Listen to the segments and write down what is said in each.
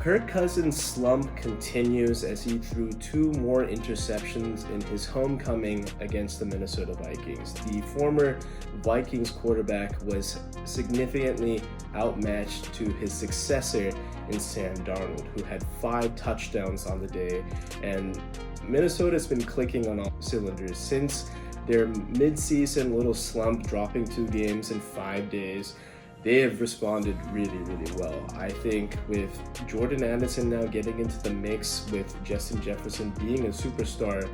Kirk Cousins' slump continues as he threw 2 more interceptions in his homecoming against the Minnesota Vikings. The former Vikings quarterback was significantly outmatched to his successor in Sam Darnold, who had 5 touchdowns on the day, and Minnesota's been clicking on all cylinders since their mid-season little slump, dropping 2 games in 5 days. They have responded really, really well. I think with Jordan Anderson now getting into the mix, with Justin Jefferson being a superstar,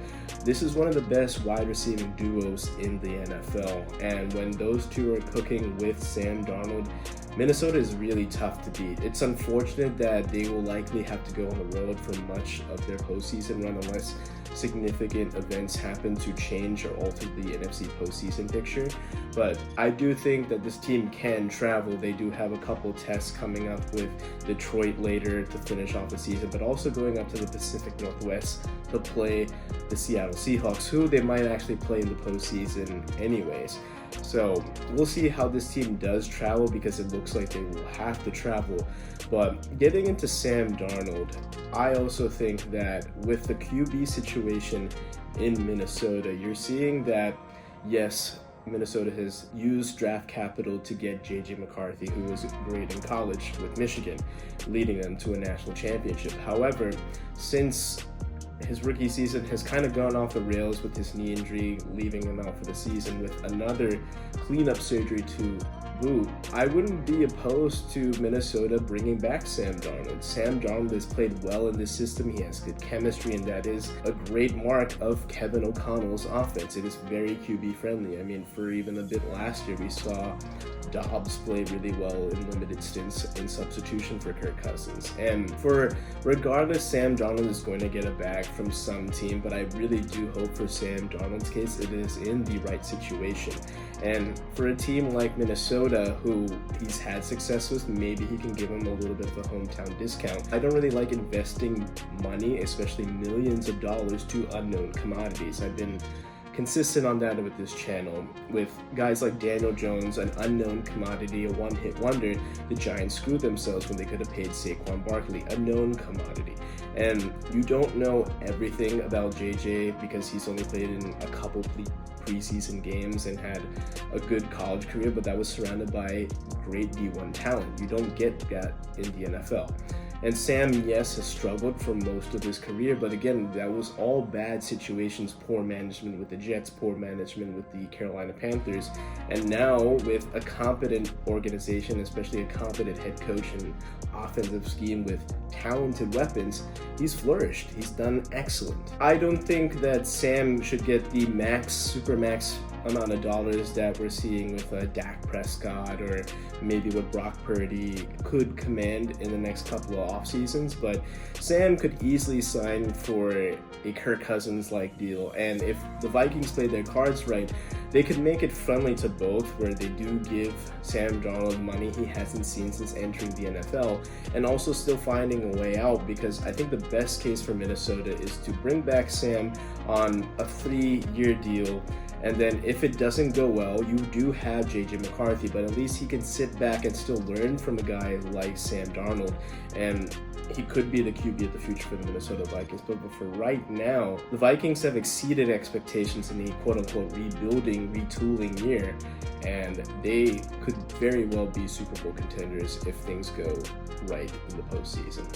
this is one of the best wide receiving duos in the NFL. And when those two are cooking with Sam Darnold, Minnesota is really tough to beat. It's unfortunate that they will likely have to go on the road for much of their postseason run unless significant events happen to change or alter the NFC postseason picture. But I do think that this team can travel. They do have a couple tests coming up with Detroit later to finish off the season, but also going up to the Pacific Northwest to play the Seattle Seahawks, who they might actually play in the postseason anyways. So we'll see how this team does travel, because it looks like they will have to travel. But getting into Sam Darnold, I also think that with the QB situation in Minnesota, you're seeing that, yes, Minnesota has used draft capital to get JJ McCarthy, who was great in college with Michigan, leading them to a national championship. However, since his rookie season has kind of gone off the rails with his knee injury, leaving him out for the season with another cleanup surgery to boot, I wouldn't be opposed to Minnesota bringing back Sam Darnold. Sam Darnold has played well in this system. He has good chemistry, and that is a great mark of Kevin O'Connell's offense. It is very QB friendly. I mean, for even a bit last year, we saw Dobbs play really well in limited stints in substitution for Kirk Cousins. And regardless, Sam Darnold is going to get a bag from some team, but I really do hope for Sam Darnold's case it is in the right situation. And for a team like Minnesota, who he's had success with, maybe he can give him a little bit of a hometown discount. I don't really like investing money, especially millions of dollars, to unknown commodities. I've been consistent on that with this channel. With guys like Daniel Jones, an unknown commodity, a one-hit wonder, the Giants screwed themselves when they could have paid Saquon Barkley, a known commodity. And you don't know everything about JJ because he's only played in a couple preseason games and had a good college career, but that was surrounded by great D1 talent. You don't get that in the NFL. And Sam, yes, has struggled for most of his career, but again, that was all bad situations, poor management with the Jets, poor management with the Carolina Panthers, and now with a competent organization, especially a competent head coach and offensive scheme with talented weapons, he's flourished. He's done excellent. I don't think that Sam should get the super max amount of dollars that we're seeing with Dak Prescott, or maybe what Brock Purdy could command in the next couple of off seasons, but Sam could easily sign for a Kirk Cousins-like deal. And if the Vikings play their cards right, they could make it friendly to both, where they do give Sam Darnold money he hasn't seen since entering the NFL, and also still finding a way out, because I think the best case for Minnesota is to bring back Sam on a 3-year deal. And then if it doesn't go well, you do have JJ McCarthy, but at least he can sit back and still learn from a guy like Sam Darnold. And he could be the QB of the future for the Minnesota Vikings. But for right now, the Vikings have exceeded expectations in the quote-unquote rebuilding, retooling year. And they could very well be Super Bowl contenders if things go right in the postseason.